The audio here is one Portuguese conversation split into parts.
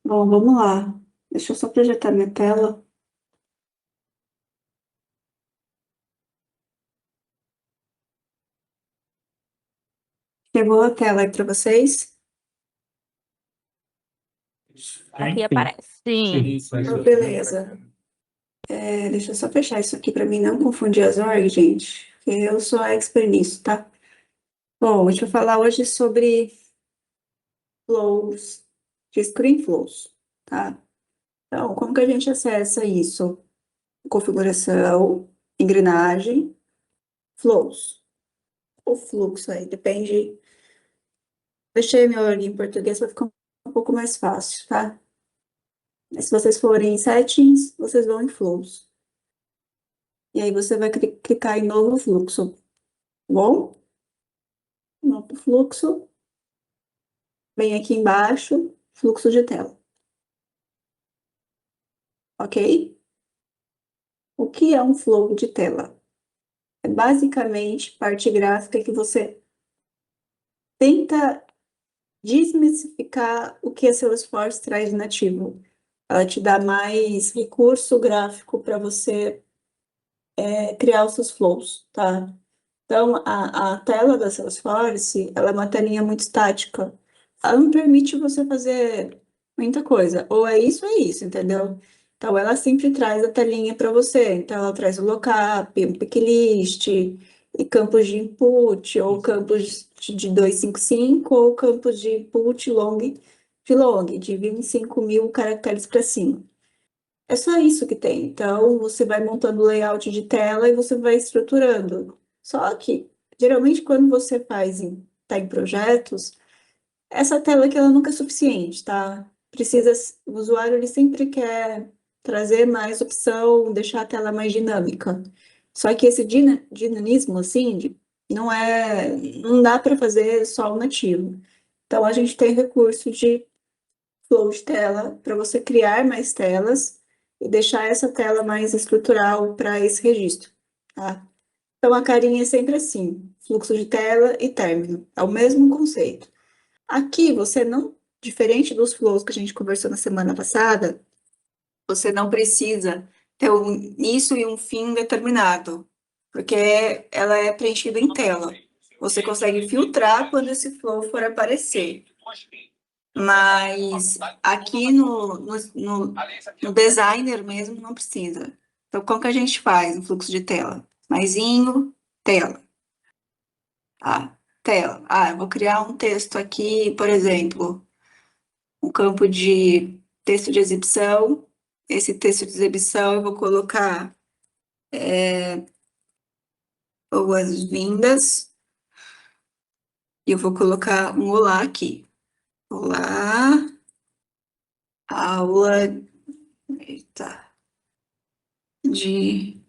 Bom, vamos lá. Deixa eu só projetar minha tela. Chegou a tela aí para vocês? Aqui aparece. Sim. Oh, beleza. Deixa eu só fechar isso aqui para mim não confundir as orgs, gente. Porque eu sou expert nisso, tá? Bom, deixa eu falar hoje sobre flows, de screen flows, tá? Então, como que a gente acessa isso? Configuração, engrenagem, flows. O fluxo aí, depende. Deixei meu org em português para ficar um pouco mais fácil, tá? Se vocês forem em settings, vocês vão em flows. E aí você vai clicar em novo fluxo. Bom, novo fluxo. Vem aqui embaixo, fluxo de tela. Ok? O que é um flow de tela? É basicamente parte gráfica que você tenta desmistificar o que a Salesforce traz de nativo. Ela te dá mais recurso gráfico para você criar os seus flows, tá? Então, a tela da Salesforce, ela é uma telinha muito estática. Ela não permite você fazer muita coisa. Ou é isso, entendeu? Então, ela sempre traz a telinha para você. Então, ela traz o lookup, um picklist, e campos de input, ou campos de 255, ou campos de input de 25 mil caracteres para cima. É só isso que tem. Então, você vai montando o layout de tela e você vai estruturando. Só que, geralmente, quando você tá em projetos, essa tela aqui ela nunca é suficiente, tá? O usuário ele sempre quer trazer mais opção, deixar a tela mais dinâmica. Só que esse dinamismo, assim, não dá para fazer só o nativo. Então, a gente tem recurso de flow de tela para você criar mais telas e deixar essa tela mais estrutural para esse registro, tá? Então a carinha é sempre assim, fluxo de tela e término, é o mesmo conceito. Aqui você não, diferente dos flows que a gente conversou na semana passada, você não precisa ter um início e um fim determinado, porque ela é preenchida em tela. Você consegue filtrar quando esse flow for aparecer. Mas aqui no designer mesmo não precisa. Então, como que a gente faz no fluxo de tela? Maisinho, tela. Tela. Eu vou criar um texto aqui, por exemplo, um campo de texto de exibição. Esse texto de exibição eu vou colocar boas-vindas e eu vou colocar um olá aqui. Olá, aula, eita, de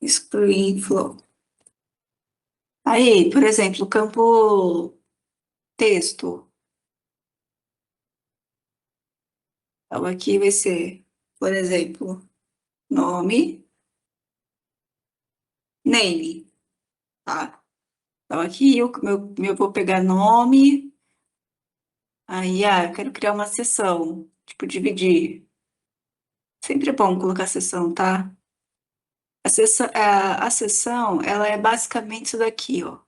Screen Flow. Aí, por exemplo, o campo texto. Então, aqui vai ser, por exemplo, nome, name, tá? Então, aqui eu vou pegar nome, aí, eu quero criar uma seção, tipo, dividir. Sempre é bom colocar seção, tá? A seção, ela é basicamente isso daqui, ó.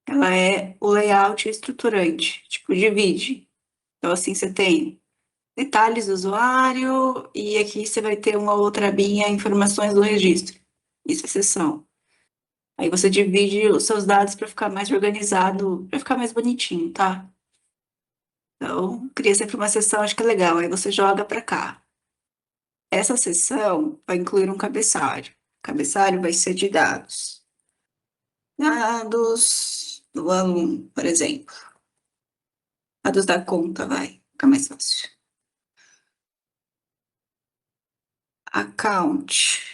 Ela é o layout estruturante, tipo, divide. Então, assim, você tem detalhes do usuário, e aqui você vai ter uma outra abinha, informações do registro. Isso é seção. Aí você divide os seus dados para ficar mais organizado, para ficar mais bonitinho, tá? Então, cria sempre uma seção, acho que é legal. Aí você joga para cá. Essa seção vai incluir um cabeçalho. O cabeçalho vai ser de dados. Dados do aluno, por exemplo. Dados da conta, vai. Fica mais fácil. Account.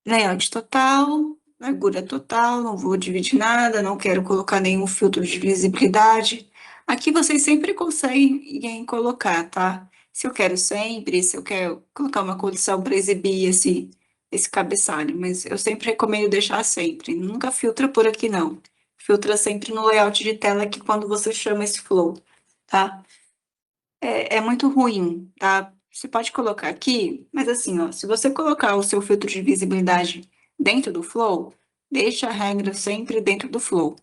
Layout total, largura total, não vou dividir nada, não quero colocar nenhum filtro de visibilidade. Aqui vocês sempre conseguem colocar, tá? Se eu quero sempre, se eu quero colocar uma condição para exibir esse cabeçalho, mas eu sempre recomendo deixar sempre. Nunca filtra por aqui, não. Filtra sempre no layout de tela que quando você chama esse flow, tá? É muito ruim, tá? Você pode colocar aqui, mas assim, ó, se você colocar o seu filtro de visibilidade dentro do flow, deixa a regra sempre dentro do flow.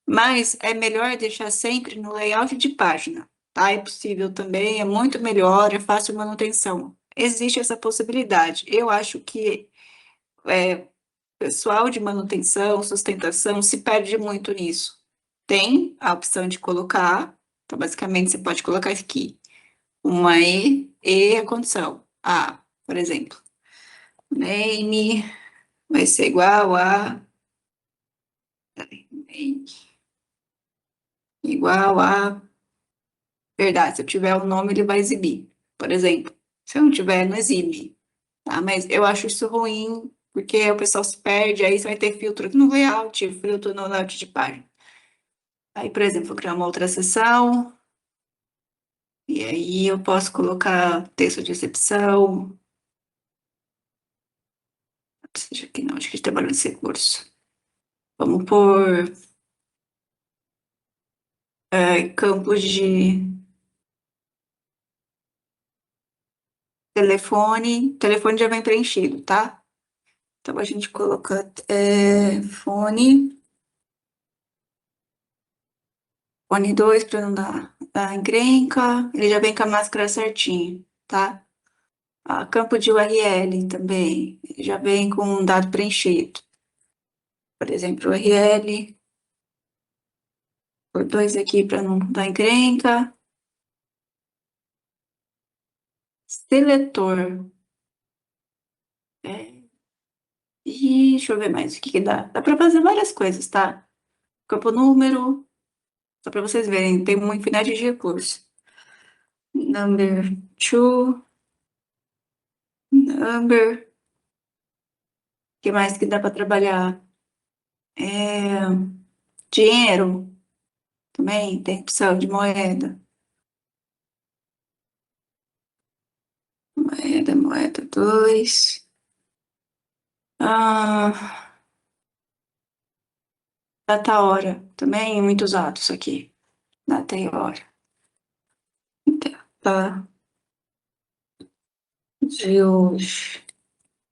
Mas é melhor deixar sempre no layout de página, tá? É possível também, é muito melhor, é fácil manutenção. Existe essa possibilidade. Eu acho que pessoal de manutenção, sustentação, se perde muito nisso. Tem a opção de colocar, então basicamente você pode colocar aqui uma e a condição. A, por exemplo, name vai ser igual a name igual a verdade. Se eu tiver o nome, ele vai exibir, por exemplo. Se eu não tiver, não exibe, tá? Mas eu acho isso ruim, porque o pessoal se perde, aí você vai ter filtro no layout, filtro no layout de página. Aí, por exemplo, vou criar uma outra seção, e aí eu posso colocar texto de excepção. Seja aqui não, acho que trabalho nesse recurso. Vamos por campos de telefone. Telefone já vem preenchido, tá? Então a gente coloca fone. Fone 2 para não dar encrenca. Ele já vem com a máscara certinho, tá? Campo de URL também. Ele já vem com um dado preenchido. Por exemplo, URL. Por dois aqui para não dar encrenca. Seletor. É, e deixa eu ver mais o que que dá. Dá para fazer várias coisas, tá? Campo número. Só para vocês verem, tem uma infinidade de recursos. Number two. Number. O que mais que dá para trabalhar? Dinheiro. Também tem opção de moeda. Moeda 2. Ah, data hora. Também muito usado isso aqui. Data e hora. Tá. De hoje.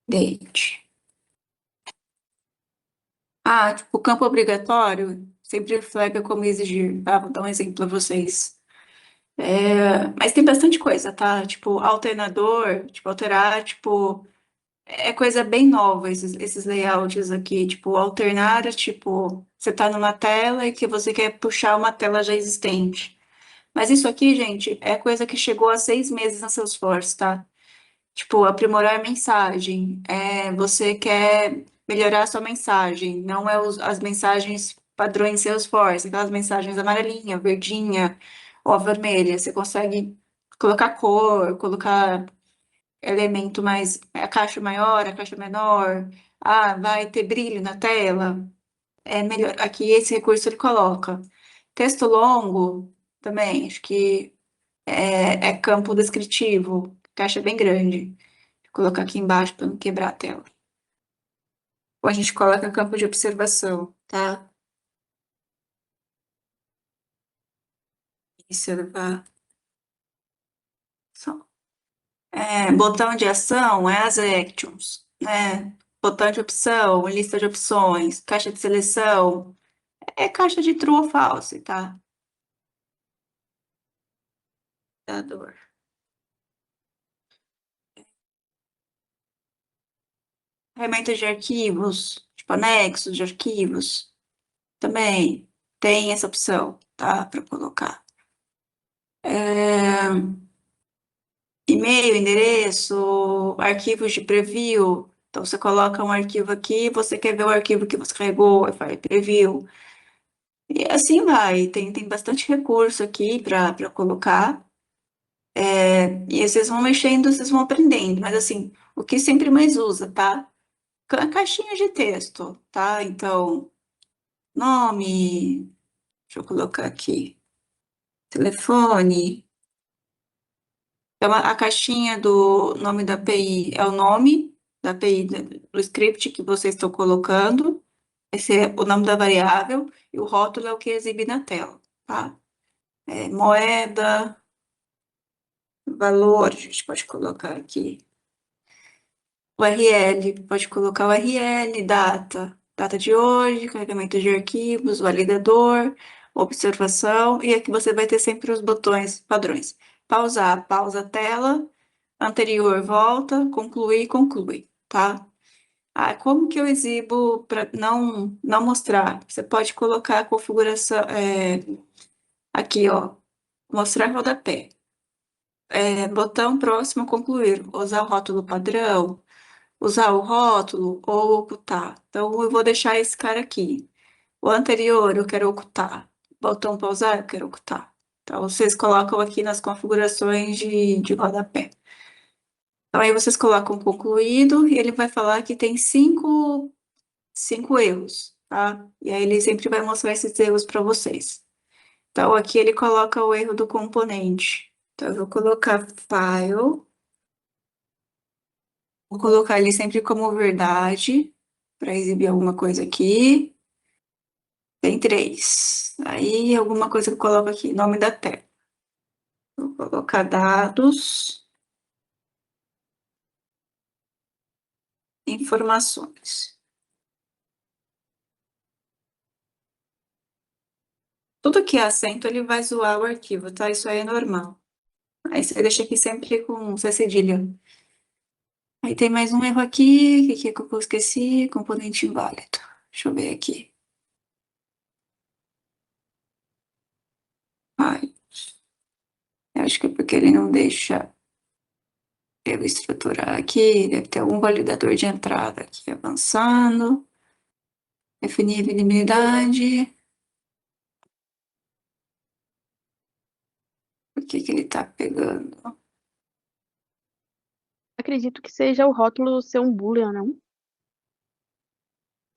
Date. Tipo, campo obrigatório sempre flaga como exigir, tá? Vou dar um exemplo para vocês. Mas tem bastante coisa, tá? Tipo, alternador, tipo, alterar, tipo, é coisa bem nova esses layouts aqui. Tipo, alternar é tipo, você tá numa tela e que você quer puxar uma tela já existente. Mas isso aqui, gente, é coisa que chegou há 6 meses na Salesforce, tá? Tipo, aprimorar a mensagem. Você quer melhorar a sua mensagem, não é as mensagens padrões Salesforce, aquelas mensagens amarelinha, verdinha ou a vermelha. Você consegue colocar cor, colocar elemento mais, a caixa maior, a caixa menor. Vai ter brilho na tela. É melhor. Aqui esse recurso ele coloca. Texto longo também, acho que é campo descritivo, caixa bem grande. Vou colocar aqui embaixo para não quebrar a tela. Ou a gente coloca campo de observação, tá? Observação. Botão de ação é as actions, né? Botão de opção, lista de opções, caixa de seleção, é caixa de true ou false, tá? Dor. Ferramentas de arquivos, tipo anexos de arquivos, também tem essa opção, tá? Para colocar. E-mail, endereço, arquivos de preview. Então, você coloca um arquivo aqui, você quer ver o arquivo que você carregou, aí faz preview. E assim vai. Tem bastante recurso aqui para colocar. E vocês vão mexendo, vocês vão aprendendo. Mas, assim, o que sempre mais usa, tá? Caixinha de texto, tá? Então, nome. Deixa eu colocar aqui. telefone. Então, a caixinha do nome da API é o nome da API do script que vocês estão colocando. Esse é o nome da variável. E o rótulo é o que exibe na tela, tá? Moeda, valor, a gente pode colocar aqui. URL, pode colocar URL, data de hoje, carregamento de arquivos, validador, observação, e aqui você vai ter sempre os botões padrões. Pausar, pausa a tela, anterior, volta, concluir, conclui, tá? Ah, como que eu exibo para não mostrar? Você pode colocar a configuração, aqui, ó, mostrar rodapé. Botão próximo, concluir, usar o rótulo padrão, usar o rótulo ou ocultar. Então, eu vou deixar esse cara aqui. O anterior eu quero ocultar. Botão pausar, eu quero ocultar. Então, vocês colocam aqui nas configurações de rodapé. Então, aí vocês colocam concluído e ele vai falar que tem cinco erros, tá? E aí ele sempre vai mostrar esses erros para vocês. Então, aqui ele coloca o erro do componente. Então, eu vou colocar file. Vou colocar ele sempre como verdade, para exibir alguma coisa aqui. Tem 3. Aí, alguma coisa que eu coloco aqui, nome da tela. Vou colocar dados, informações. Tudo que é acento, ele vai zoar o arquivo, tá? Isso aí é normal. Aí você deixa aqui sempre com C cedilha. Aí tem mais um erro aqui, que eu esqueci, componente inválido. Deixa eu ver aqui. Ai, eu acho que é porque ele não deixa eu estruturar aqui, deve ter algum validador de entrada aqui avançando. Definir a visibilidade. Por que que ele tá pegando? Acredito que seja o rótulo ser um boolean, não?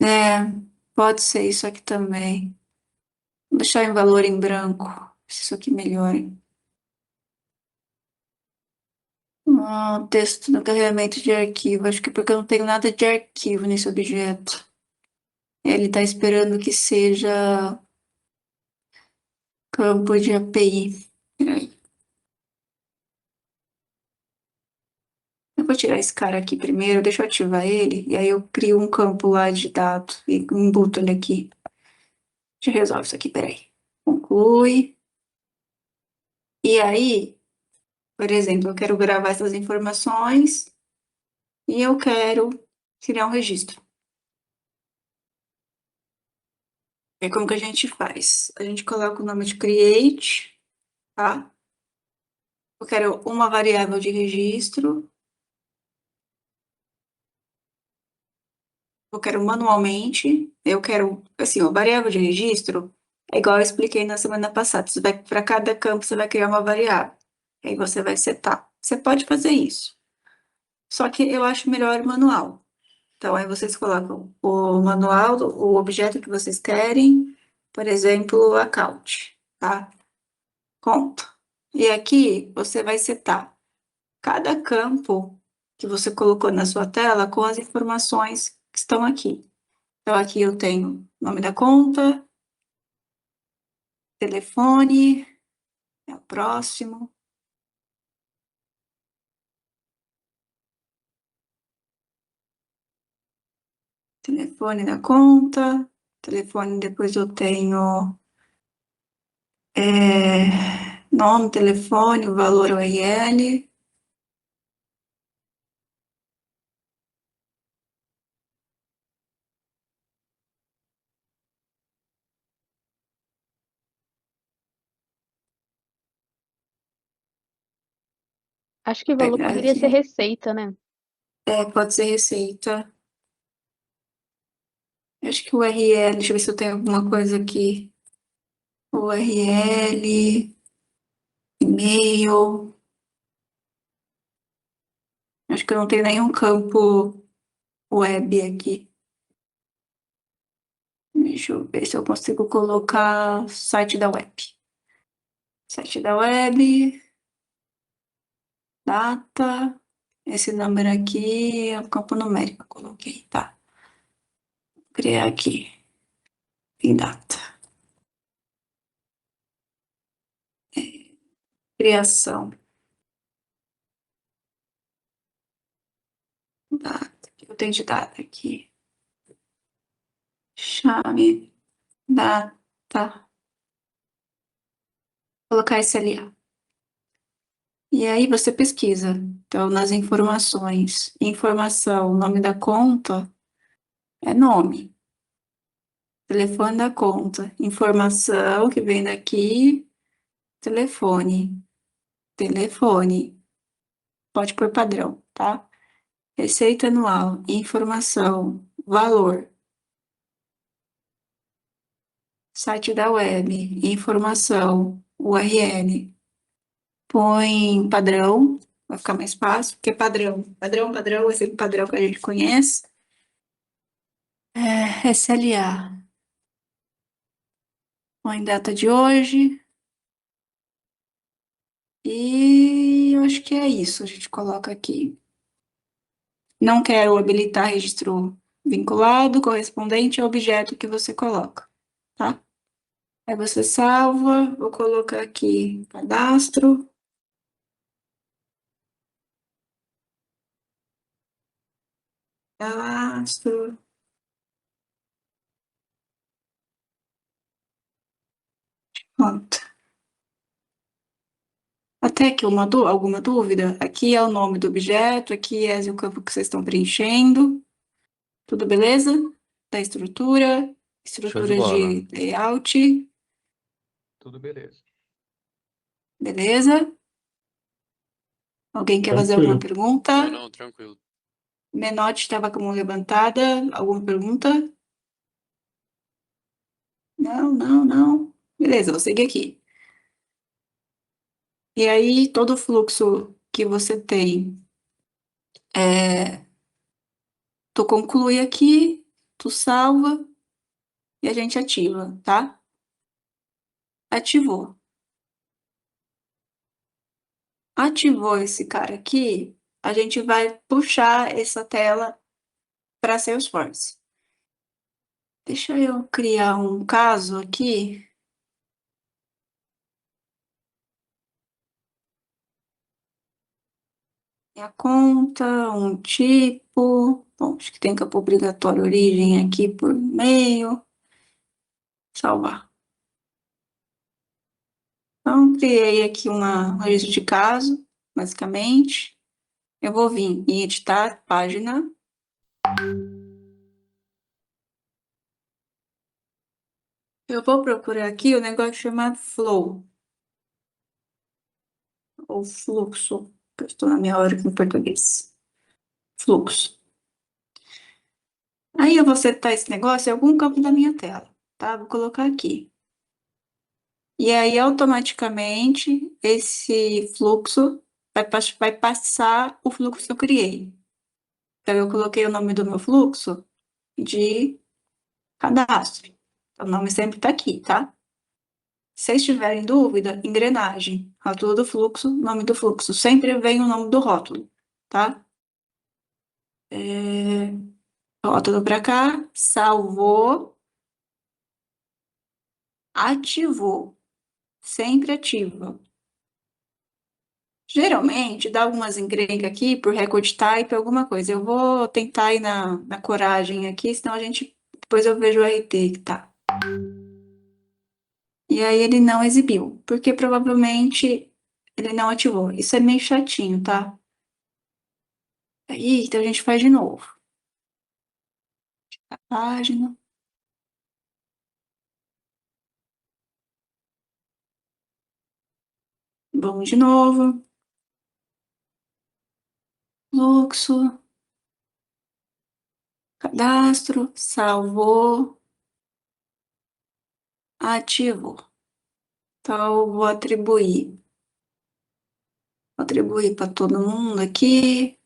É, pode ser isso aqui também. Vou deixar em valor em branco, se isso aqui melhora. Texto do carregamento de arquivo. Acho que é porque eu não tenho nada de arquivo nesse objeto. Ele está esperando que seja campo de API. Peraí. Eu vou tirar esse cara aqui primeiro, deixa eu ativar ele, e aí eu crio um campo lá de dados e embuto ele aqui. Já resolve isso aqui, peraí. Conclui. E aí, por exemplo, eu quero gravar essas informações e eu quero criar um registro. É como que a gente faz? A gente coloca o nome de create, tá? Eu quero uma variável de registro, eu quero manualmente, eu quero, assim, a variável de registro é igual eu expliquei na semana passada. Você vai, para cada campo, você vai criar uma variável. Aí você vai setar. Você pode fazer isso. Só que eu acho melhor manual. Então, aí vocês colocam o manual, o objeto que vocês querem, por exemplo, account, tá? Conta. E aqui você vai setar cada campo que você colocou na sua tela com as informações que estão aqui. Então, aqui eu tenho nome da conta, telefone, é o próximo, telefone da conta, telefone, depois eu tenho nome, telefone, o valor URL. Acho que valor Pegar poderia ser aqui. receita, né? Pode ser receita. Acho que o URL, deixa eu ver se eu tenho alguma coisa aqui. URL, e-mail. Acho que eu não tenho nenhum campo web aqui. Deixa eu ver se eu consigo colocar site da web. Site da web, data, esse número aqui é o campo numérico, eu coloquei, tá? Vou criar aqui, em data. Criação, data, eu tenho de data aqui. Chave, data, colocar SLA. E aí você pesquisa. Então, nas informações, informação, nome da conta é nome, telefone da conta, informação que vem daqui, telefone, telefone, pode pôr padrão, tá? Receita anual, informação, valor, site da web, informação, URL. Põe padrão, vai ficar mais fácil, porque padrão, esse padrão que a gente conhece. SLA, põe data de hoje. E eu acho que é isso, a gente coloca aqui. Não quero habilitar registro vinculado, correspondente ao objeto que você coloca, tá? Aí você salva, vou colocar aqui cadastro, cadastro, pronto. Até aqui alguma dúvida? Aqui é o nome do objeto, aqui é o campo que vocês estão preenchendo. Tudo beleza? Da estrutura, Show de estrutura bola. de layout, Tudo beleza. beleza? Alguém quer fazer alguma Tranquilo. pergunta? Não, tranquilo. Menotti estava com a mão levantada. Alguma pergunta? Não, não, não. Beleza, vou seguir aqui. E aí, todo o fluxo que você tem, tu conclui aqui, tu salva e a gente ativa, tá? Ativou. Ativou esse cara aqui, a gente vai puxar essa tela para Salesforce. Deixa eu criar um caso aqui. A conta, um tipo. Bom, acho que tem campo obrigatório origem aqui por e-mail. Salvar. Então, criei aqui um registro de caso, basicamente. Eu vou vir em editar página. Eu vou procurar aqui o negócio chamado flow, ou fluxo, que eu estou na minha hora com português. Fluxo. Aí eu vou setar esse negócio em algum campo da minha tela, tá? Vou colocar aqui. E aí, automaticamente, esse fluxo vai passar o fluxo que eu criei. Então, eu coloquei o nome do meu fluxo de cadastro. O nome sempre está aqui, tá? Se vocês tiverem dúvida, engrenagem, rótulo do fluxo, nome do fluxo. Sempre vem o nome do rótulo, tá? Rótulo para cá, salvou, ativou. Sempre ativa. Geralmente dá algumas encrencas aqui por record type, alguma coisa. Eu vou tentar ir na coragem aqui, senão a gente. Depois eu vejo o RT que tá. E aí ele não exibiu, porque provavelmente ele não ativou. Isso é meio chatinho, tá? Aí, então a gente faz de novo. A página. Vamos de novo. Fluxo. Cadastro. Salvou. Ativou. Então, eu vou atribuir. Vou atribuir para todo mundo aqui.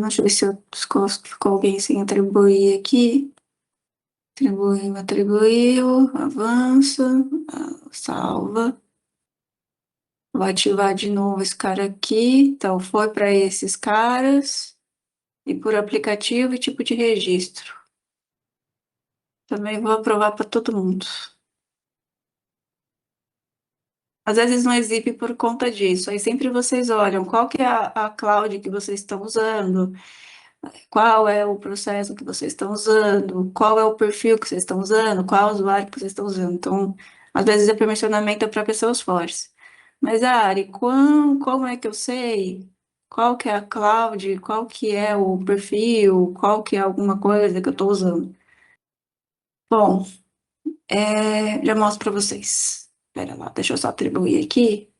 Deixa eu ver se ficou alguém sem atribuir aqui. Atribuiu, avança, salva. Vou ativar de novo esse cara aqui. Então, foi para esses caras. E por aplicativo e tipo de registro. Também vou aprovar para todo mundo. Às vezes não exibe por conta disso. Aí sempre vocês olham qual que é a cloud que vocês estão usando, qual é o processo que vocês estão usando, qual é o perfil que vocês estão usando, qual é o usuário que vocês estão usando. Então, às vezes é permissionamento para pessoas fortes. Mas, Ari, como é que eu sei qual que é a cloud, qual que é o perfil, qual que é alguma coisa que eu estou usando? Bom, já mostro para vocês. Espera lá, deixa eu só atribuir aqui.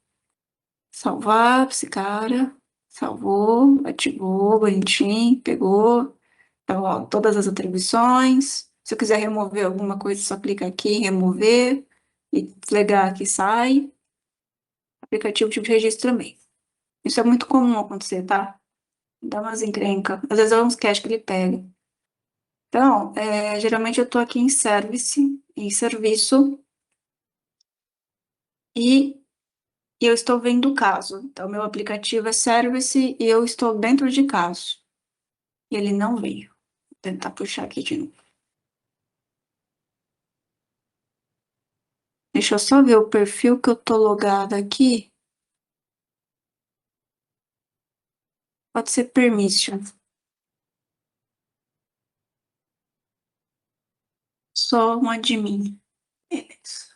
Salvar esse cara. Salvou, ativou, bonitinho, pegou. Então, ó, todas as atribuições. Se eu quiser remover alguma coisa, só clica aqui em remover e desligar aqui sai. Aplicativo tipo de registro também. Isso é muito comum acontecer, tá? Dá umas encrenca. Às vezes é uns cache que ele pega. Então, geralmente eu tô aqui em service, em serviço, e eu estou vendo o caso. Então, meu aplicativo é service e eu estou dentro de caso. E ele não veio. Vou tentar puxar aqui de novo. Deixa eu só ver o perfil que eu tô logada aqui. Pode ser permission. Só um admin. Beleza.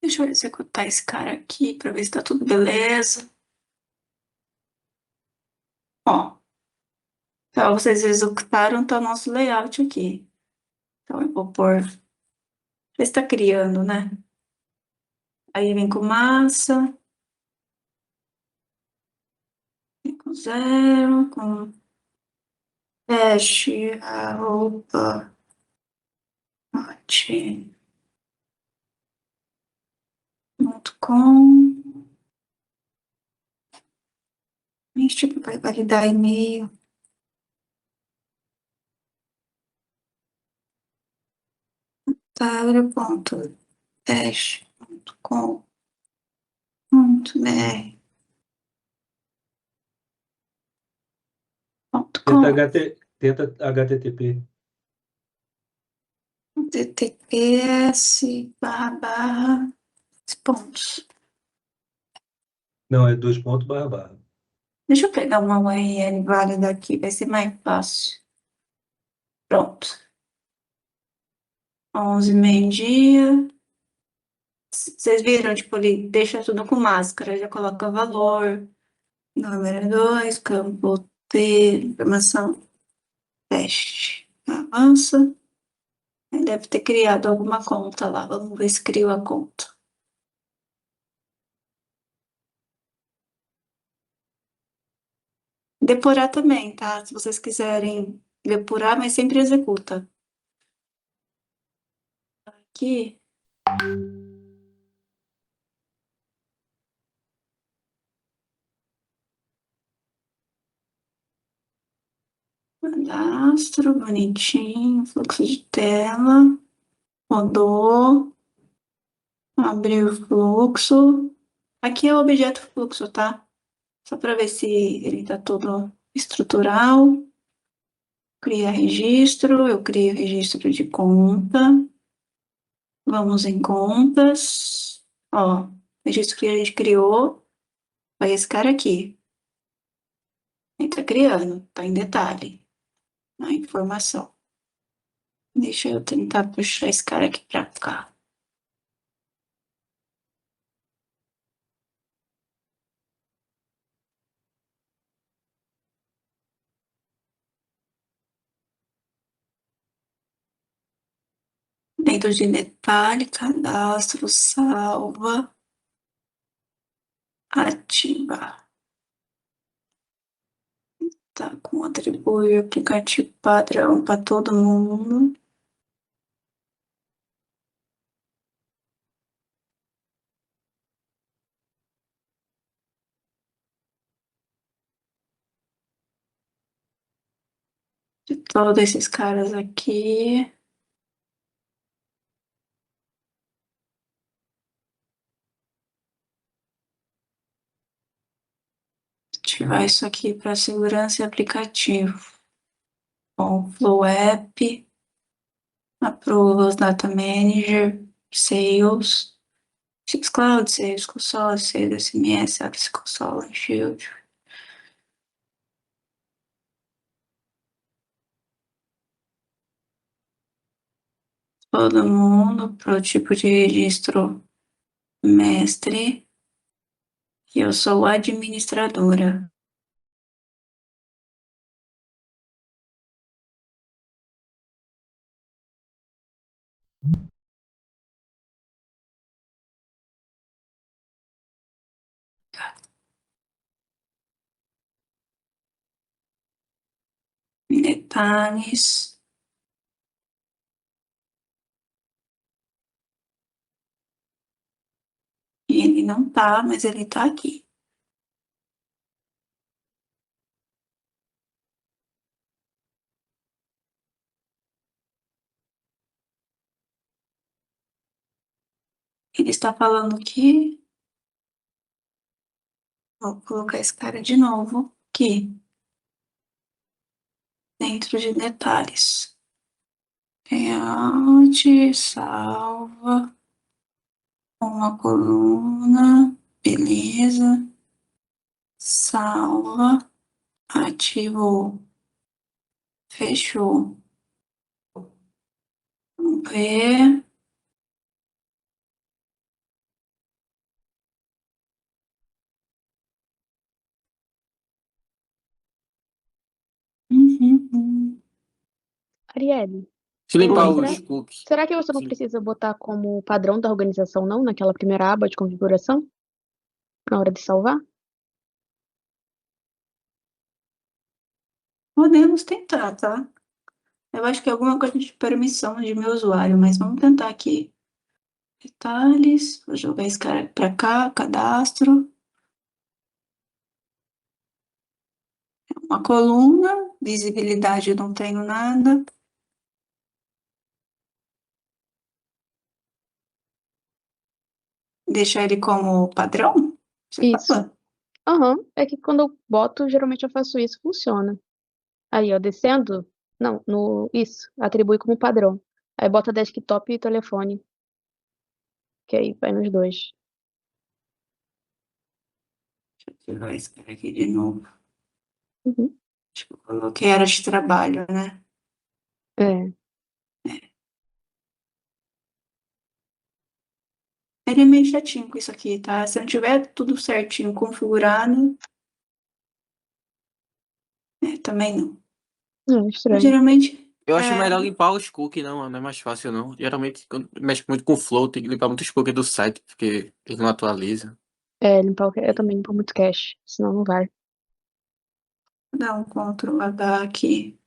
Deixa eu executar esse cara aqui para ver se tá tudo beleza. Ó, então vocês executaram, tá o nosso layout aqui. Então eu vou pôr. Ver se tá criando, né? Aí vem com massa. Vem com zero, com hash, arroba, hot.com. Tipo, vai validar e-mail. Tabra.dash.com.br. Tenta HTTP. https pontos. Não, é 2 pontos //. Deixa eu pegar uma URL válida aqui, vai ser mais fácil. Pronto. 11 meio-dia. Vocês viram, tipo, ele deixa tudo com máscara, já coloca valor, número 2, campo T, informação, teste. Avança. Ele deve ter criado alguma conta lá. Vamos ver se criou a conta. Depurar também, tá? Se vocês quiserem depurar, mas sempre executa. Aqui. Cadastro, bonitinho, fluxo de tela. Rodou. Abriu o fluxo. Aqui é o objeto fluxo, tá? Só para ver se ele tá todo estrutural. Cria registro, eu crio registro de conta. Vamos em contas. Ó, registro que a gente criou foi esse cara aqui. Ele tá criando, tá em detalhe, na informação. Deixa eu tentar puxar esse cara aqui pra cá. Dentro de detalhe, cadastro, salva, ativar. Tá com atribuir aplicativo padrão para todo mundo. de todos esses caras aqui. Ativar isso aqui para segurança e aplicativo. Bom, Flow App, Approvals, Data Manager, Sales, Sixcloud, Sales Console, Sales SMS, Apps Console, Shield. Todo mundo pro tipo de registro mestre. E eu sou administradora. Detalhes. Ele não tá, mas ele tá aqui. Ele está falando que... Vou colocar esse cara de novo aqui. Dentro de detalhes. Layout, salva. Uma coluna. Beleza. Salva. Ativou. Fechou. Vamos ver. Uhum. Arielle, Se limpar Oi. os cookies. será que você não Sim. precisa botar como padrão da organização, não, naquela primeira aba de configuração, na hora de salvar? Podemos tentar, tá? Eu acho que é alguma coisa de permissão de meu usuário, mas vamos tentar aqui. Detalhes, vou jogar esse cara pra cá, cadastro. Uma coluna, visibilidade eu não tenho nada. Deixar ele como padrão? Você Isso. fala? Aham, é que quando eu boto, geralmente eu faço isso, funciona. Aí, ó, descendo, não, isso, atribui como padrão. Aí bota desktop e telefone, que aí vai nos dois. Deixa eu tirar esse cara aqui de novo. Uhum. Acho que eu coloquei área de trabalho, né? É, Ele é meio chatinho com isso aqui, tá? Se não tiver tudo certinho configurado, também não. Mas, estranho. geralmente, Eu acho melhor limpar os cookies, não é mais fácil não. Geralmente, quando mexe muito com flow, tem que limpar muitos cookies do site, porque ele não atualiza. É, limpar eu também limpo muito cache, senão não vai. vou dar um Ctrl H aqui.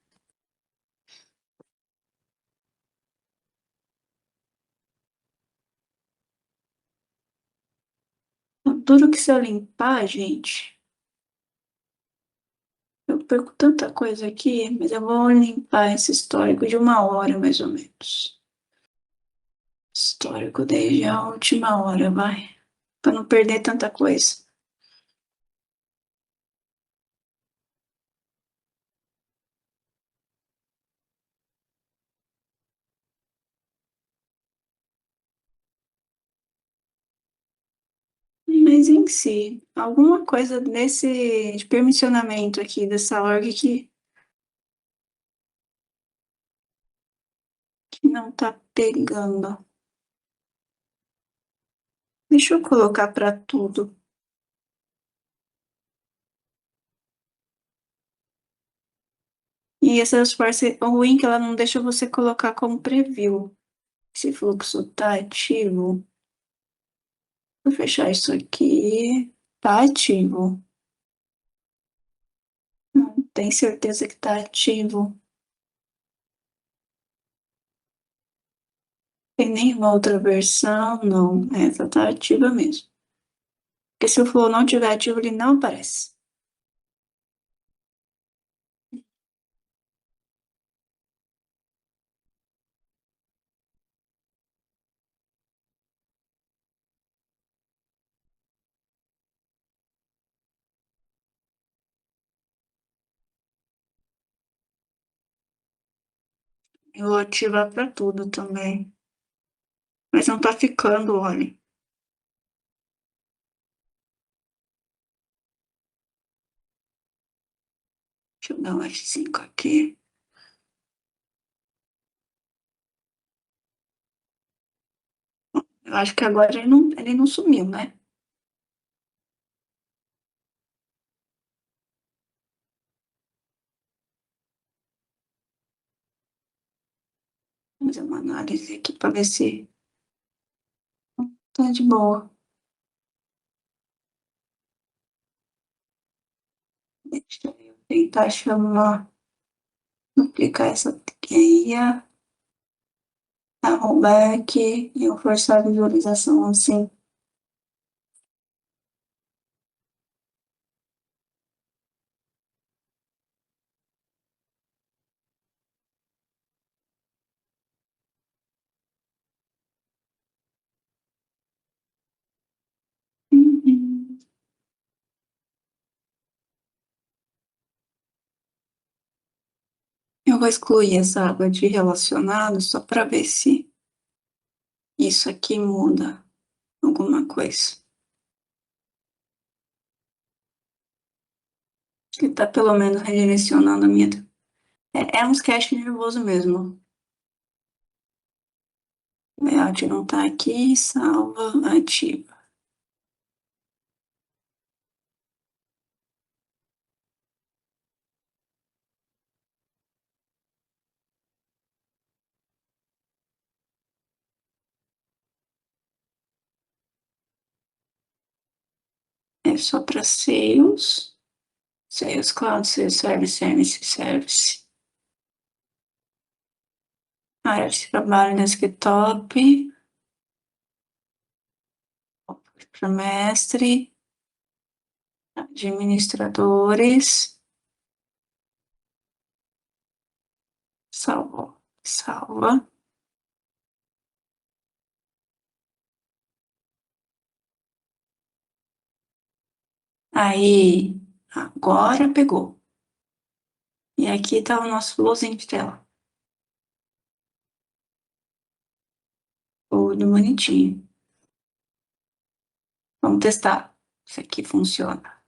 Duro que se eu limpar, gente, eu perco tanta coisa aqui, mas eu vou limpar esse histórico de 1 hora, mais ou menos. Histórico desde a última hora, vai. Para não perder tanta coisa. Mas em si, alguma coisa desse de permissionamento aqui, dessa org que não tá pegando. Deixa eu colocar para tudo. E a Salesforce, o ruim é que ela não deixa você colocar como preview. Esse fluxo tá ativo. Vou fechar isso aqui. Tá ativo. Não, tem certeza que tá ativo. Tem nenhuma outra versão, não. Essa tá ativa mesmo. Porque se o flow não tiver ativo, ele não aparece. Eu vou ativar para tudo também. Mas não tá ficando, olha. Deixa eu dar um F5 aqui. Eu acho que agora ele não sumiu, né? Vou fazer uma análise aqui para ver se tá de boa. Deixa eu tentar chamar, duplicar essa tecla, arrombar aqui e eu forçar a visualização assim. Uhum. Eu vou excluir essa aba de relacionado só para ver se isso aqui muda alguma coisa. Acho que tá pelo menos redirecionando a minha. É uns cache nervoso mesmo. Layout não tá aqui, salva, ativa. É só para sales, sales cloud, sales service, service. Área de trabalho, desktop, para mestre, administradores, salva, salva. Aí, agora pegou. E aqui tá o nosso flowzinho de tela. Tudo bonitinho. Vamos testar se aqui funciona.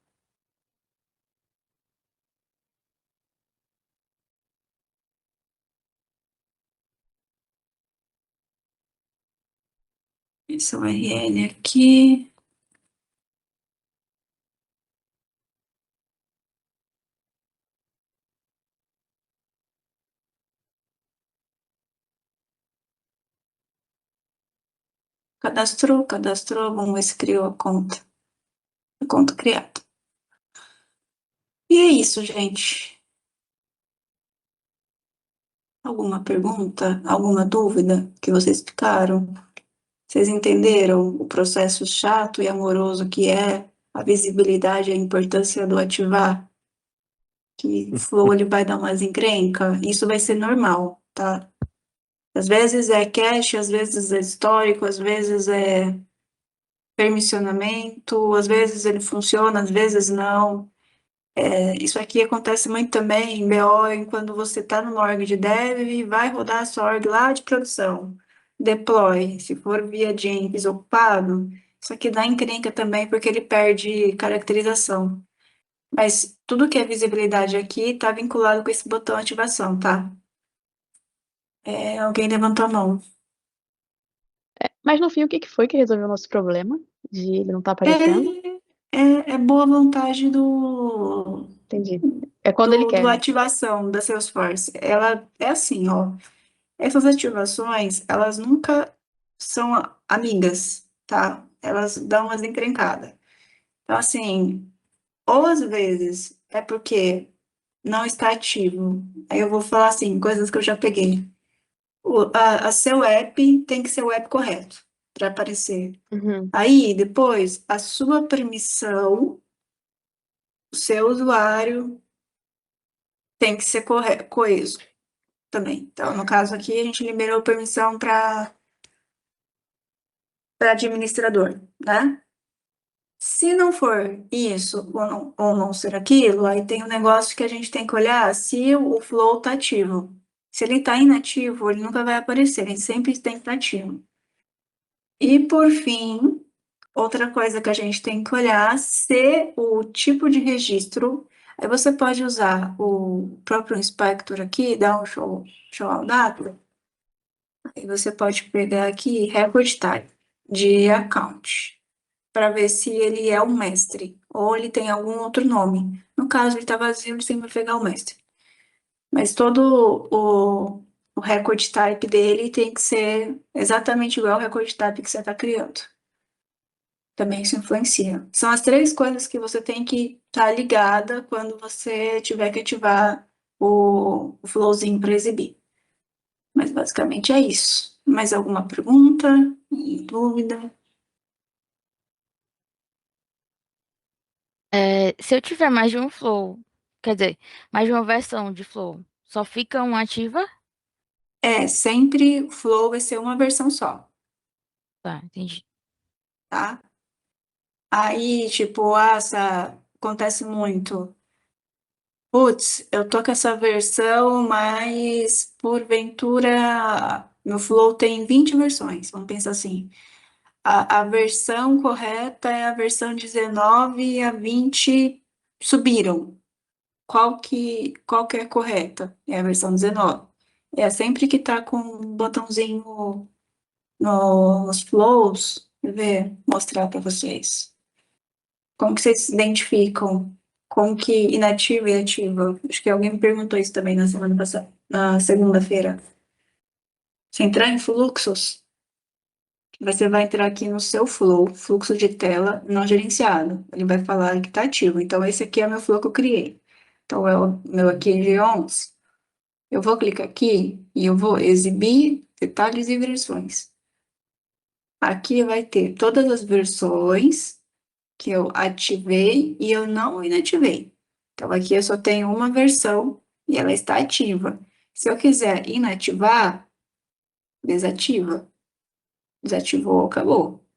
Esse URL aqui. Cadastrou, vamos ver se criou a conta. A conta criada. E é isso, gente. Alguma pergunta? Alguma dúvida que vocês ficaram? Vocês entenderam o processo chato e amoroso que é a visibilidade e a importância do ativar? Que o Flow ele vai dar umas encrenca? Isso vai ser normal, tá? Às vezes é cache, às vezes é histórico, às vezes é permissionamento, às vezes ele funciona, às vezes não. Isso aqui acontece muito também em BO, quando você está numa org de dev e vai rodar a sua org lá de produção. Deploy, se for via Jenkins ocupado, isso aqui dá encrenca também porque ele perde caracterização. Mas tudo que é visibilidade aqui está vinculado com esse botão ativação, tá? Alguém levantou a mão. Mas no fim, o que que foi que resolveu o nosso problema de ele não estar aparecendo? É boa vontade do, Entendi. É quando ele do, quer, do né? ativação da Salesforce. Ela é assim, ó. Essas ativações, elas nunca são amigas, tá? Elas dão umas encrencadas. Então, assim, ou às vezes é porque não está ativo. Aí eu vou falar assim, coisas que eu já peguei. A seu app tem que ser o app correto para aparecer. Uhum. Aí, depois, a sua permissão, o seu usuário tem que ser coeso também. Então, no caso aqui, a gente liberou permissão para administrador, né? Se não for isso ou não ser aquilo, aí tem um negócio que a gente tem que olhar se o flow está ativo. Se ele está inativo, ele nunca vai aparecer, ele sempre tem que estar ativo. E por fim, outra coisa que a gente tem que olhar se o tipo de registro. Aí você pode usar o próprio inspector aqui, dar um show ao data. Aí você pode pegar aqui record type de account, para ver se ele é o mestre ou ele tem algum outro nome. No caso, ele está vazio, ele sempre vai pegar o mestre. Mas todo o record type dele tem que ser exatamente igual ao record type que você está criando. Também isso influencia. São as três coisas que você tem que estar ligada quando você tiver que ativar o flowzinho para exibir. Mas basicamente é isso. Mais alguma pergunta? Dúvida? Se eu tiver mais de um flow, quer dizer, mais de uma versão de flow, só fica uma ativa? Sempre o flow vai ser uma versão só, Tá, entendi. tá? Aí, tipo, acontece muito. Putz, eu tô com essa versão, mas porventura meu Flow tem 20 versões. Vamos pensar assim. A versão correta é a versão 19 e a 20 subiram. Qual que é a correta? É a versão 19. É sempre que tá com um botãozinho nos flows. Quer ver? Mostrar para vocês. Como que vocês se identificam? Como que inativa e ativa? Acho que alguém me perguntou isso também na semana passada, na segunda-feira. Se entrar em fluxos, você vai entrar aqui no seu flow, fluxo de tela não gerenciado. Ele vai falar que está ativo. Então, esse aqui é o meu flow que eu criei. Então, é o meu aqui de 11. Eu vou clicar aqui e eu vou exibir detalhes e versões. Aqui vai ter todas as versões que eu ativei e eu não inativei. Então, aqui eu só tenho uma versão e ela está ativa. Se eu quiser inativar, desativa. Desativou, acabou.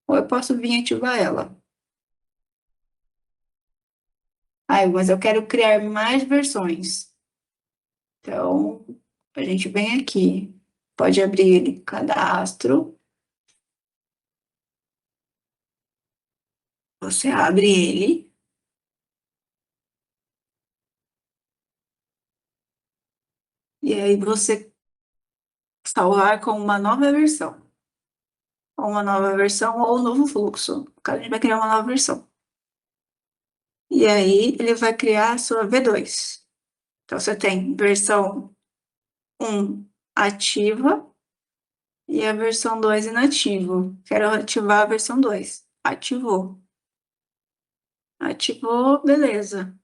Ou eu posso vir ativar ela. Mas eu quero criar mais versões. Então, a gente vem aqui. Pode abrir ele, cadastro. Você abre ele. E aí você salvar com uma nova versão. Ou uma nova versão ou um novo fluxo. No caso, a gente vai criar uma nova versão. E aí ele vai criar a sua V2. Então, você tem versão 1 ativa e a versão 2 inativo. Quero ativar a versão 2. Ativou. Ativou, beleza.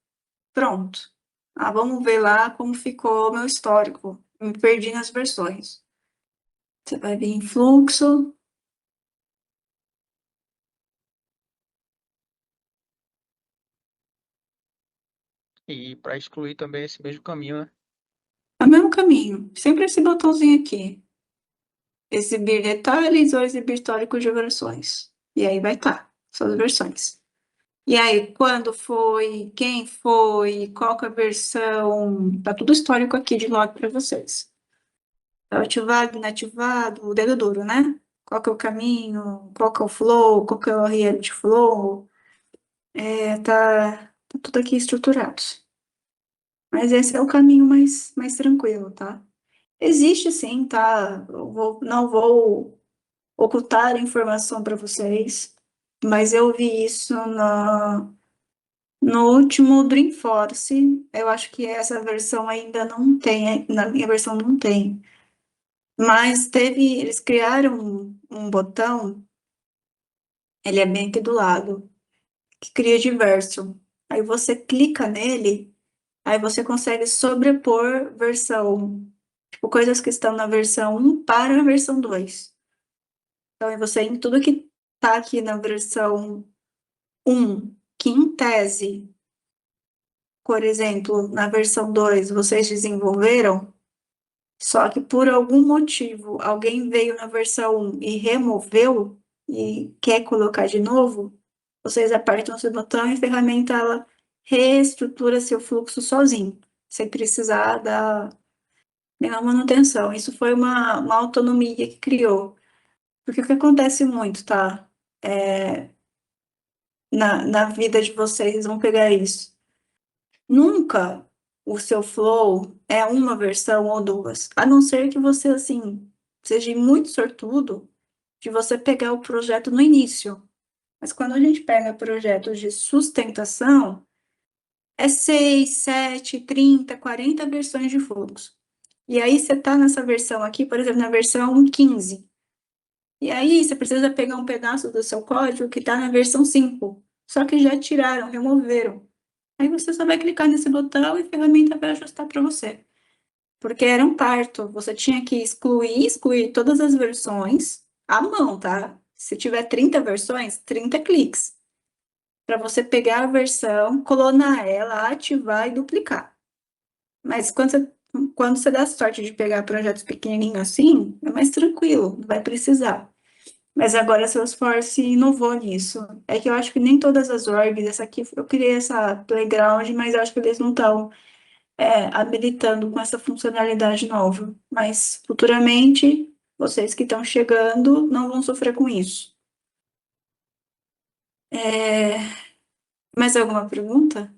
Pronto. Vamos ver lá como ficou o meu histórico. Me perdi nas versões. Você vai vir em fluxo. E para excluir também esse mesmo caminho, né? É o mesmo caminho. Sempre esse botãozinho aqui. Exibir detalhes ou exibir histórico de versões. E aí vai estar, suas versões. E aí, quando foi, quem foi, qual que é a versão, tá tudo histórico aqui de log para vocês. Tá ativado, inativado, o dedo duro, né? Qual que é o caminho, qual que é o flow, qual que é o reality flow. Tá tudo aqui estruturado. Mas esse é o caminho mais tranquilo, tá? Existe sim, tá? Não vou ocultar informação para vocês, mas eu vi isso no último Dreamforce. Eu acho que essa versão ainda não tem, na minha versão não tem. Mas eles criaram um botão, ele é bem aqui do lado, que cria diverso. Aí você clica nele, aí você consegue sobrepor versão, tipo, coisas que estão na versão 1 para a versão 2. Então, aí você, em tudo que tá aqui na versão 1, que em tese, por exemplo, na versão 2, vocês desenvolveram, só que por algum motivo alguém veio na versão 1 e removeu e quer colocar de novo, vocês apertam esse botão e a ferramenta ela reestrutura seu fluxo sozinho, sem precisar nenhuma manutenção. Isso foi uma autonomia que criou. Porque o que acontece muito, tá? Na vida de vocês, vão pegar isso. Nunca o seu flow é uma versão ou duas, a não ser que você, assim, seja muito sortudo de você pegar o projeto no início. Mas quando a gente pega projetos de sustentação, é 6, 7, 30, 40 versões de fluxo. E aí você está nessa versão aqui, por exemplo, na versão 15. E aí você precisa pegar um pedaço do seu código que está na versão 5. Só que já tiraram, removeram. Aí você só vai clicar nesse botão e a ferramenta vai ajustar para você. Porque era um parto. Você tinha que excluir todas as versões à mão, tá? Se tiver 30 versões, 30 cliques. Para você pegar a versão, clonar ela, ativar e duplicar. Mas quando você dá sorte de pegar projetos pequenininhos assim, é mais tranquilo, não vai precisar. Mas agora a Salesforce inovou nisso. É que eu acho que nem todas as orgs, essa aqui, eu criei essa Playground, mas eu acho que eles não estão habilitando com essa funcionalidade nova. Mas futuramente, vocês que estão chegando não vão sofrer com isso. Mais alguma pergunta?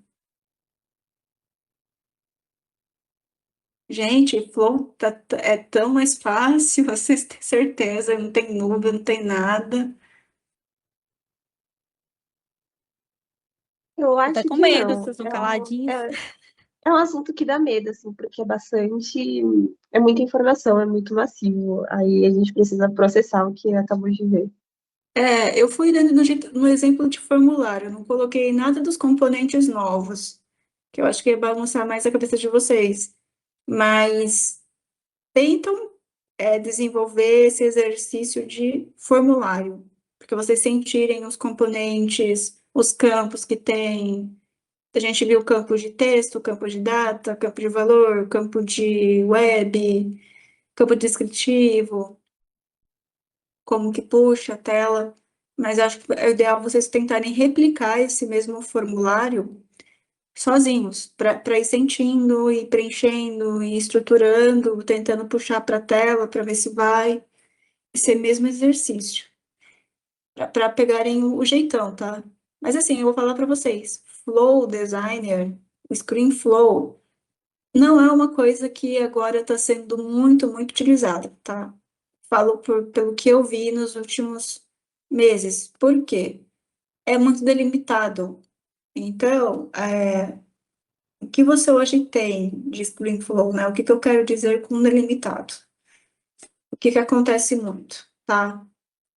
Gente, Flow é tão mais fácil, vocês têm certeza, não tem nuvem, não tem nada. Eu Tô acho com que medo, não. vocês estão caladinhos. É um assunto que dá medo, assim, porque é muita informação, é muito massivo. Aí a gente precisa processar o que acabamos de ver. Eu fui dando no exemplo de formulário, eu não coloquei nada dos componentes novos, que eu acho que ia bagunçar mais a cabeça de vocês. Mas tentam desenvolver esse exercício de formulário, porque vocês sentirem os componentes, os campos que tem. A gente viu campo de texto, campo de data, campo de valor, campo de web, campo descritivo, como que puxa a tela. Mas acho que é ideal vocês tentarem replicar esse mesmo formulário sozinhos, para ir sentindo e preenchendo e estruturando, tentando puxar para a tela para ver se vai. Esse mesmo exercício, para pegarem o jeitão, tá? Mas assim, eu vou falar para vocês, Flow Designer, o Screen Flow, não é uma coisa que agora está sendo muito, muito utilizada, tá? Falo pelo que eu vi nos últimos meses. Por quê? É muito delimitado. Então, o que você hoje tem de Screen Flow, né? O que eu quero dizer com delimitado? O que acontece muito, tá?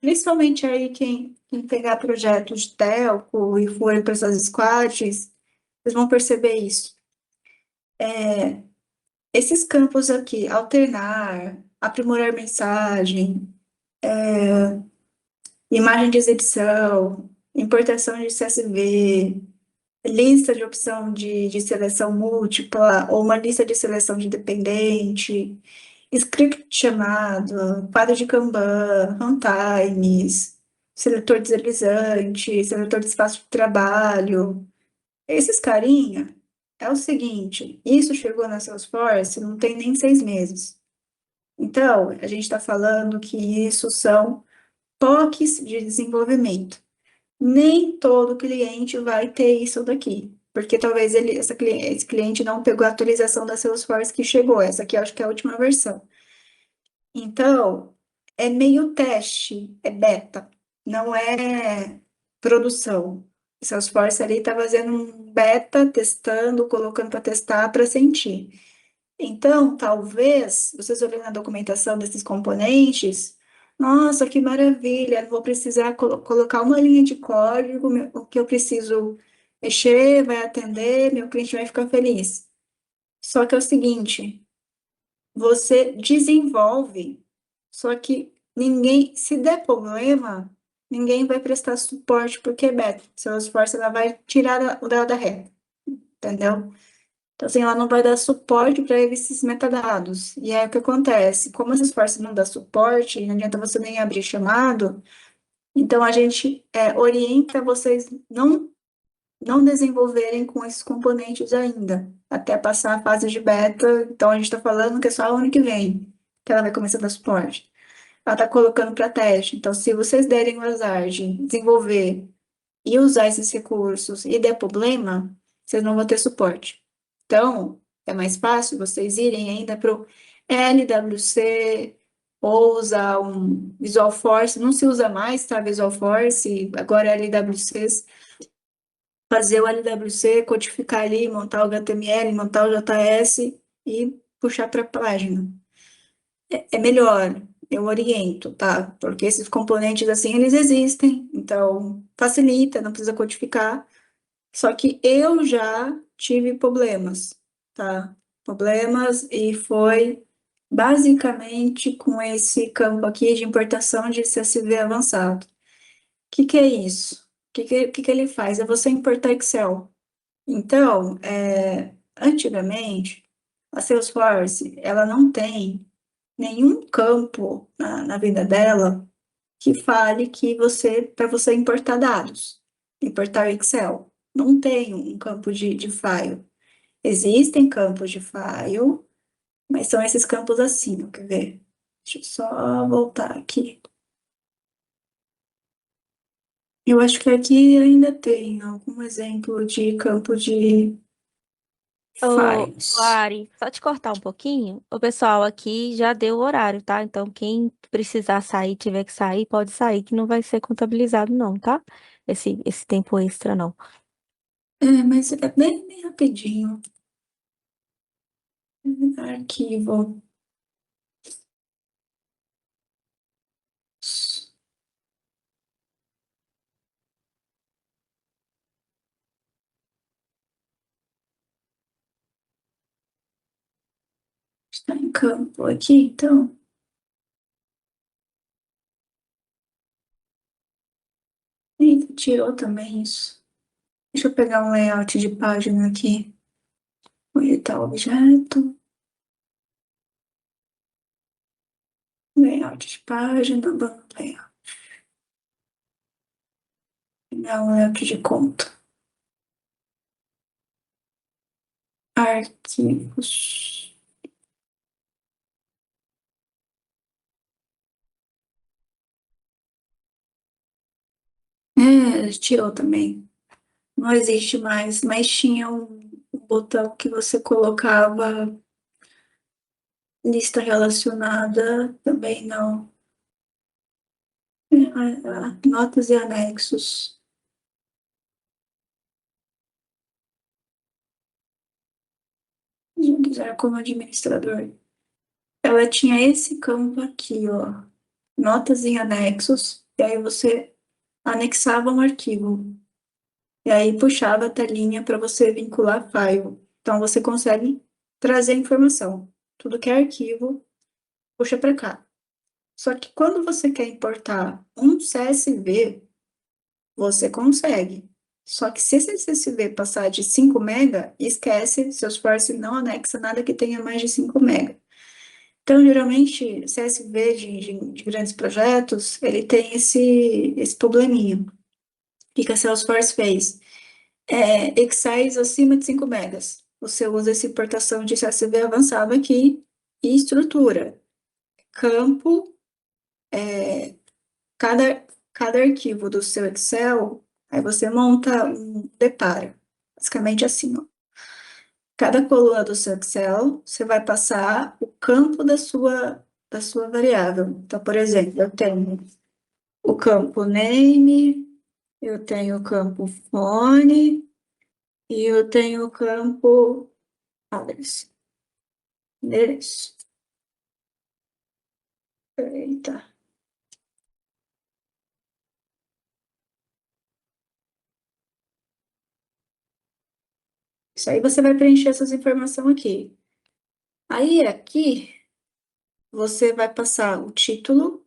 Principalmente aí quem pegar projetos de telco e for para essas squads, vocês vão perceber isso. Esses campos aqui, alternar, aprimorar mensagem, imagem de exibição, importação de CSV, lista de opção de seleção múltipla, ou uma lista de seleção de dependente, script de chamado, quadro de Kanban, runtimes, seletor deslizante, seletor de espaço de trabalho. Esses carinha, é o seguinte, isso chegou na Salesforce não tem nem 6 meses. Então, a gente está falando que isso são POCs de desenvolvimento. Nem todo cliente vai ter isso daqui, porque talvez esse cliente não pegou a atualização da Salesforce que chegou. Essa aqui eu acho que é a última versão. Então, é meio teste, é beta, não é produção. Salesforce ali está fazendo um beta, testando, colocando para testar, para sentir. Então, talvez, vocês olhando a documentação desses componentes, nossa, que maravilha, não vou precisar colocar uma linha de código, o que eu preciso mexer, vai atender, meu cliente vai ficar feliz. Só que é o seguinte, você desenvolve, só que se der problema, ninguém vai prestar suporte porque é beta. Salesforce, ela vai tirar dela da reta, entendeu? Então, assim, ela não vai dar suporte para esses metadados. E aí, o que acontece? Como a Salesforce não dá suporte, não adianta você nem abrir chamado, então a gente orienta vocês não não desenvolverem com esses componentes ainda, até passar a fase de beta. Então, a gente está falando que é só o ano que vem que ela vai começar a dar suporte. Ela está colocando para teste. Então, se vocês derem o azar de desenvolver e usar esses recursos e der problema, vocês não vão ter suporte. Então, é mais fácil vocês irem ainda para o LWC ou usar um Visual Force. Não se usa mais, tá? Visual Force, agora é LWCs. Fazer o LWC, codificar ali, montar o HTML, montar o JS e puxar para a página. É melhor, eu oriento, tá? Porque esses componentes assim, eles existem, então facilita, não precisa codificar. Só que eu já tive problemas, tá? Problemas e foi basicamente com esse campo aqui de importação de CSV avançado. O que é isso? O que ele faz? É você importar Excel. Então, antigamente, a Salesforce, ela não tem nenhum campo na vida dela que fale que para você importar dados, importar o Excel. Não tem um campo de file. Existem campos de file, mas são esses campos assim, ó, quer ver? Deixa eu só voltar aqui. Eu acho que aqui ainda tem algum exemplo de campo de files. Lari, só te cortar um pouquinho. O pessoal aqui já deu o horário, tá? Então, quem precisar sair, tiver que sair, pode sair, que não vai ser contabilizado, não, tá? Esse tempo extra, não. Mas é bem rapidinho. Arquivo. Está em campo aqui, então. Eita, tirou também isso. Deixa eu pegar um layout de página aqui. Onde está o objeto? Layout de página, banco layout. Pegar um layout de conta. Arquivos. Tirou também. Não existe mais, mas tinha um botão que você colocava lista relacionada, também não. Notas e anexos. Se eu quiser como administrador. Ela tinha esse campo aqui, ó. Notas e anexos. E aí você anexava um arquivo. E aí puxava a telinha para você vincular file. Então você consegue trazer informação. Tudo que é arquivo, puxa para cá. Só que quando você quer importar um CSV, você consegue. Só que se esse CSV passar de 5 MB, esquece, Salesforce não anexa nada que tenha mais de 5 MB. Então, geralmente, CSV de grandes projetos, ele tem esse probleminha. O que a Salesforce fez? Excels acima de 5 megas. Você usa essa importação de CSV avançado aqui e estrutura. Campo, cada arquivo do seu Excel, aí você monta um depara. Basicamente assim, ó. Cada coluna do seu Excel, você vai passar o campo da sua variável. Então, por exemplo, eu tenho o campo name, eu tenho o campo phone e eu tenho o campo address. Endereço. Eita. Isso aí você vai preencher essas informações aqui. Aí aqui você vai passar o título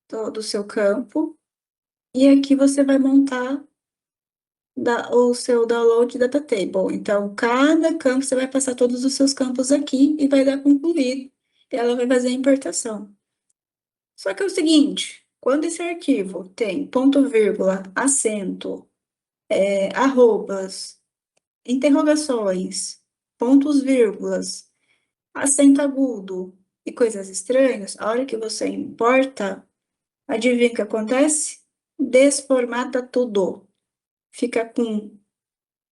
do seu campo e aqui você vai montar o seu download data table. Então, cada campo você vai passar todos os seus campos aqui e vai dar concluído. E ela vai fazer a importação. Só que é o seguinte, quando esse arquivo tem ponto, vírgula, acento, arrobas, interrogações, pontos, vírgulas, acento agudo e coisas estranhas, a hora que você importa, adivinha o que acontece? Desformata tudo. Fica com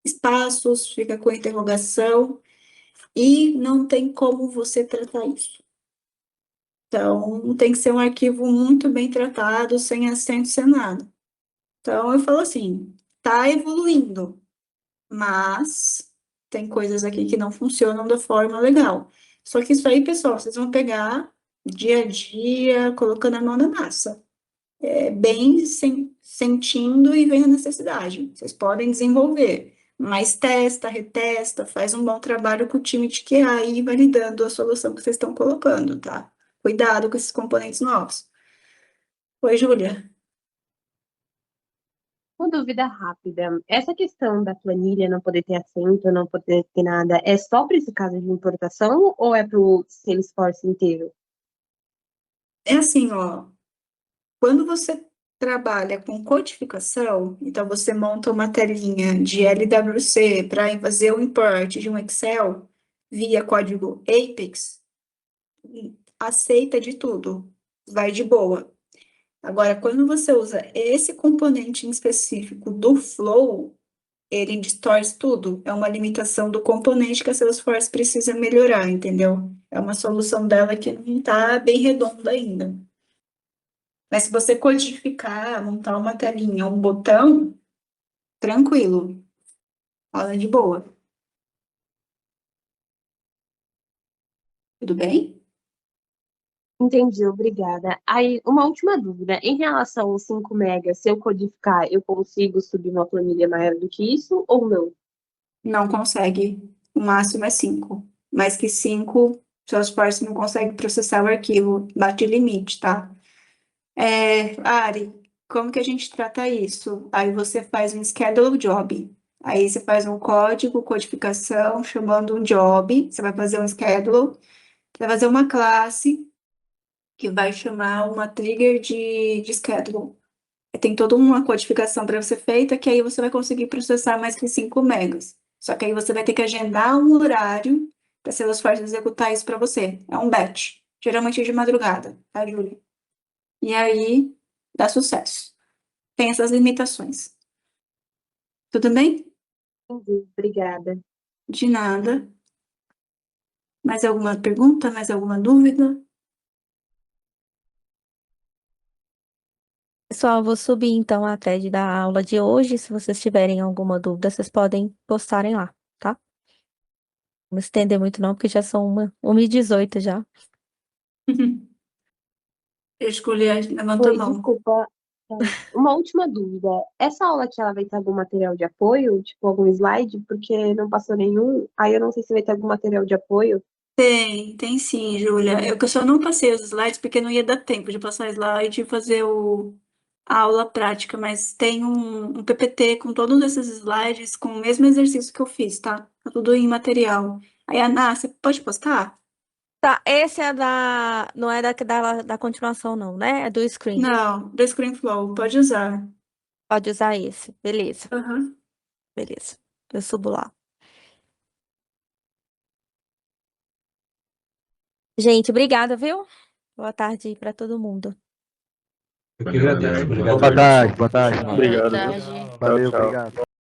espaços, fica com interrogação e não tem como você tratar isso. Então, tem que ser um arquivo muito bem tratado, sem acento, sem nada. Então, eu falo assim, tá evoluindo, mas tem coisas aqui que não funcionam da forma legal. Só que isso aí, pessoal, vocês vão pegar dia a dia, colocando a mão na massa. Bem sentindo e vendo a necessidade. Vocês podem desenvolver, mas testa, retesta, faz um bom trabalho com o time de QA e validando a solução que vocês estão colocando, tá? Cuidado com esses componentes novos. Oi, Júlia. Uma dúvida rápida. Essa questão da planilha não poder ter acento, não poder ter nada, é só para esse caso de importação ou é para o Salesforce inteiro? É assim, ó. Quando você trabalha com codificação, então você monta uma telinha de LWC para fazer o import de um Excel via código Apex, aceita de tudo, vai de boa. Agora, quando você usa esse componente em específico do Flow, ele distorce tudo. É uma limitação do componente que a Salesforce precisa melhorar, entendeu? É uma solução dela que não está bem redonda ainda. Mas se você codificar, montar uma telinha, um botão, tranquilo, fala de boa. Tudo bem? Entendi, obrigada. Aí, uma última dúvida. Em relação aos 5 megas, se eu codificar, eu consigo subir uma planilha maior do que isso ou não? Não consegue. O máximo é 5. Mais que 5, Salesforce não consegue processar o arquivo, bate limite, tá? Ari, como que a gente trata isso? Aí você faz um schedule job. Aí você faz um código, codificação, chamando um job. Você vai fazer um schedule, vai fazer uma classe que vai chamar uma trigger de schedule. Tem toda uma codificação para ser feita, que aí você vai conseguir processar mais que 5 megas. Só que aí você vai ter que agendar um horário para Salesforce executar isso para você. É um batch, geralmente de madrugada, tá, Júlia? E aí dá sucesso. Tem essas limitações. Tudo bem? Entendi, obrigada. De nada. Mais alguma pergunta? Mais alguma dúvida? Pessoal, eu vou subir então a thread da aula de hoje. Se vocês tiverem alguma dúvida, vocês podem postarem lá, tá? Não me estender muito não, porque já são 1h18 já. Escolhi, levanta a Oi, mão. desculpa. Uma última dúvida. Essa aula aqui, ela vai ter algum material de apoio? Tipo, algum slide? Porque não passou nenhum. Aí eu não sei se vai ter algum material de apoio. Tem sim, Júlia. Eu que só não passei os slides porque não ia dar tempo de passar slide e fazer a aula prática, mas tem um PPT com todos esses slides, com o mesmo exercício que eu fiz, tá? Tá tudo em material. Aí, Ana, você pode postar? Tá, esse é não é da continuação não, né? É do screen. Não, do ScreenFlow, pode usar. Pode usar esse. Beleza, Aham. beleza. Eu subo lá. Gente, obrigada, viu? Boa tarde para todo mundo. Eu que agradeço. Obrigado. Boa tarde, boa tarde. Boa Obrigado. tarde. Valeu, obrigado.